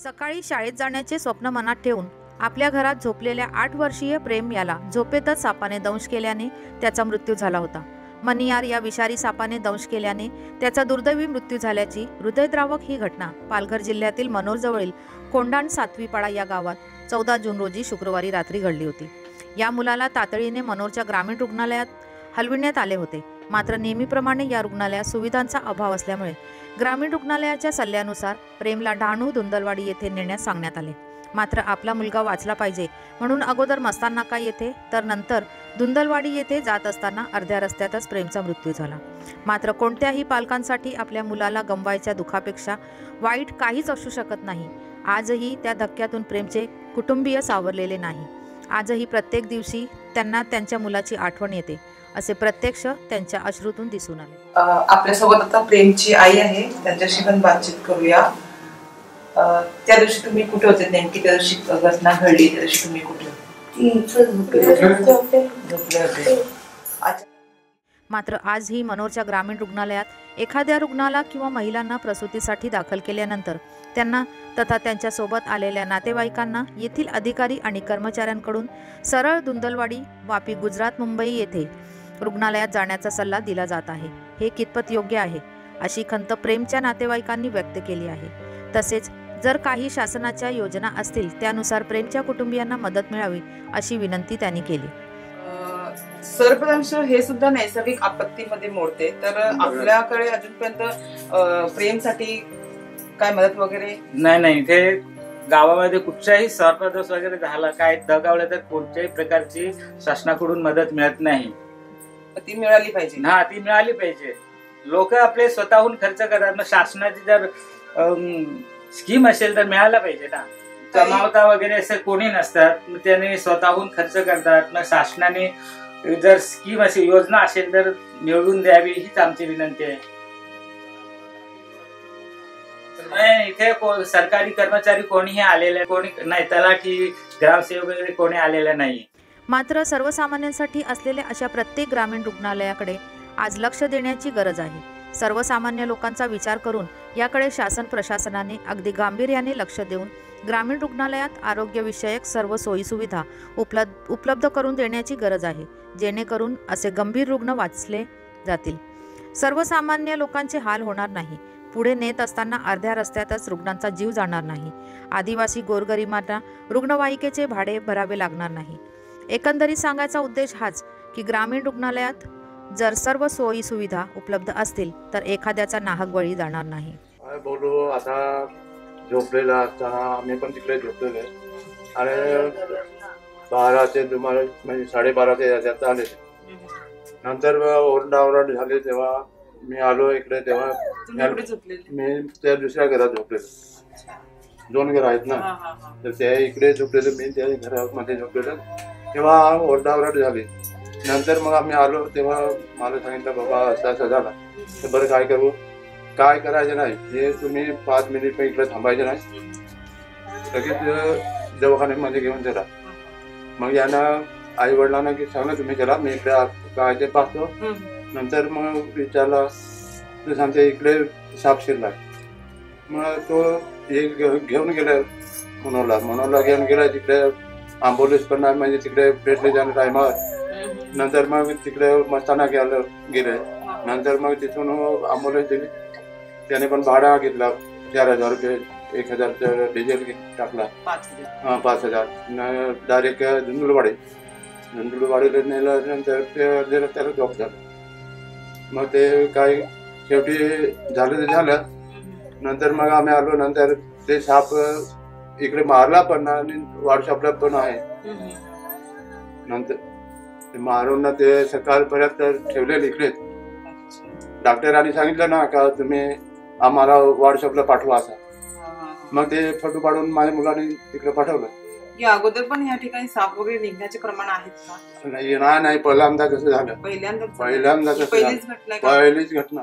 सकाळी शाळेत जाण्याचे स्वप्न मनात ठेवून आपल्या घरात झोपलेल्या 8 वर्षीय प्रेम याला झोपेतच सापाने दंश केल्याने त्याचा मृत्यू झाला होता। मनियार या विषारी सापाने दंश केल्याने त्याचा दुर्दैवी मृत्यू झाल्याची हृदयद्रावक ही घटना पालघर जिल्ह्यातील मनोरजवळील कोंडाण सातवीपाडा या गावात 14 जून रोजी शुक्रवारी रात्री घडली होती। या मुलाला तातडीने मनोरच्या ग्रामीण रुग्णालयात हलविण्यात आले होते, मात्र नेहमीप्रमाणे या रुग्णालयात सुविधांचा अभाव असल्यामुळे ग्रामीण रुग्णालयाच्या सल्ल्यानुसार प्रेमला डहाणू धुंदलवाडी येथे नेण्यास सांगण्यात आले। मात्र आपला मुलगा वाचला पाहिजे म्हणून अगोदर मस्तान नाका येथे तर नंतर धुंदलवाडी येथे जात असताना अर्ध्या रस्त्यातच प्रेमचा मृत्यू झाला। मात्र कोणत्याही पालकांसाठी आपल्या मुलाला गमवायच्या दुःखापेक्षा वाईट काहीच असू शकत नाही। आजही त्या धक्क्यातून प्रेमचे कुटुंबीय सावरलेले नाही। आजही प्रत्येक दिवशी त्यांना त्यांच्या मुलाची आठवण येते, असे प्रत्यक्ष त्यांच्या अश्रूतून दिसून आले। आपल्यासोबत आता प्रेमची आई आहे, त्यांच्याशी पण बातचीत करूया। त्या दिवशी तुम्ही कुठे होते? नेमकी त्या दिवशी घटना घडली त्या दिवशी तुम्ही कुठे होते? मात्र आजही मनोरच्या ग्रामीण रुग्णालयात एखाद्या रुग्णाला किंवा महिलांना प्रसूतीसाठी दाखल केल्यानंतर त्यांना तथा त्यांच्यासोबत आलेल्या नातेवाईकांना येथील अधिकारी आणि कर्मचाऱ्यांकडून सरळ धुंदलवाडी, वापी, गुजरात, मुंबई येथे रुग्णालयात जाण्याचा सल्ला दिला जात आहे। हे कितपत योग्य आहे अशी खंत प्रेमच्या नातेवाईकांनी व्यक्त केली आहे। तसेच जर काही शासनाच्या योजना असतील त्यानुसार प्रेमच्या कुटुंबियांना मदत मिळावी अशी विनंती त्यांनी केली। सर्पदंश हे सुद्धा नैसर्गिक आपत्तीमध्ये मोडते, तर आपल्याकडे अजूनपर्यंत प्रेमसाठी काय मदत वगैरे नाही ते गावामध्ये कुठच्याही सर्पदंश वगैरे झाला, काय दगावलं तर कोणत्याही प्रकारची शासनाकडून मदत मिळत नाही। ती मिळाली पाहिजे ना, ती मिळाली पाहिजे। लोक आपले स्वतःहून खर्च करतात, मग शासनाची जर स्कीम असेल तर मिळायला पाहिजे ना। कमावता वगैरे असं कोणी नसतात, मग त्याने स्वतःहून खर्च करतात। मग शासनाने जर स्कीम असेल, योजना असेल तर मिळवून द्यावी हीच आमची विनंती आहे। इथे सरकारी कर्मचारी कोणीही आलेले कोणी नाही, तलाठी, ग्रामसेवक वगैरे कोणी आलेले नाही। मात्र सर्वसामान्यांसाठी असलेल्या अशा प्रत्येक ग्रामीण रुग्णालयाकडे आज लक्ष देण्याची गरज आहे। सर्वसामान्य लोकांचा विचार करून याकडे शासन प्रशासनाने अगदी गांभीर्याने लक्ष देऊन ग्रामीण रुग्णालयात आरोग्यविषयक सर्व सोयीसुविधा उपलब्ध करून देण्याची गरज आहे, जेणेकरून असे गंभीर रुग्ण वाचले जातील। सर्वसामान्य लोकांचे हाल होणार नाही। पुढे नेत असताना अर्ध्या रस्त्यातच रुग्णांचा जीव जाणार नाही। आदिवासी गोरगरिबांना रुग्णवाहिकेचे भाडे भरावे लागणार नाही। एकंदरीत सांगायचा उद्देश हाच की ग्रामीण रुग्णालयात जर सर्व सोयी सुविधा उपलब्ध असतील तर एखाद्याचा नाहक बळी जाणार नाही। काय बोलू, आता झोपलेला असताना आम्ही पण तिकडे झोपलेले आणि 12 ते म्हणजे 12:30 याच्यात आले। नंतर ओरडाओरड झाली तेव्हा मी आलो इकडे, तेव्हा मी त्या दुसऱ्या घरात झोपलेलो। 2 घर आहेत ना, तर त्या इकडे झोपलेलो, मी त्या घरामध्ये झोपलेलो। तेव्हा ओरडाओरड झाली। नंतर मग आम्ही आलो तेव्हा मला सांगितलं, बाबा असं झाला तर बरं काय करू, काय करायचं नाही, हे तुम्ही 5 मिनिट इकडे थांबायचं नाही, लगेच दवाखान्यामध्ये घेऊन चला। मग यांना आई वडिलांना की सांगा तुम्ही चला, मी इकडे काय ते पाहतो। नंतर मग विचारला तर सांगते इकडे साप शिरला। मग तो एक घेऊन गेला मनोरला घेऊन गेला। तिकडे ॲम्ब्युलन्स पण नाही, म्हणजे तिकडे भेटले जाणं टायमावर। नंतर मग तिकडे मस्ताना गेले। नंतर मग तिथून ॲम्ब्युलन्स दिली, त्याने पण भाडा घेतला 4,000 रुपये, 1,000 डिझेल टाकला, 5,000 डायरेक्ट धुंदलवाडीला नेलं। नंतर ते रस्त्याला ड्रॉप झालं। मग ते काय शेवटी झालं ते झालं। नंतर मग आम्ही आलो, नंतर ते साप इकडे मारला पण आणि व्हॉट्सअपला पण आहे। नंतर ते मारून ते सकाळपर्यंत ठेवलेले इकडे। डॉक्टरांनी सांगितलं ना का तुम्ही आम्हाला व्हॉट्सअपला पाठवा असं। मग ते फोटो काढून माझ्या मुलाने तिकडे पाठवलं। या अगोदर पण या ठिकाणी साप वगैरे निघण्याचे प्रमाण आहेत का? नाही, पहिल्यांदा कसं झालं, पहिल्यांदा पहिलीच घटना।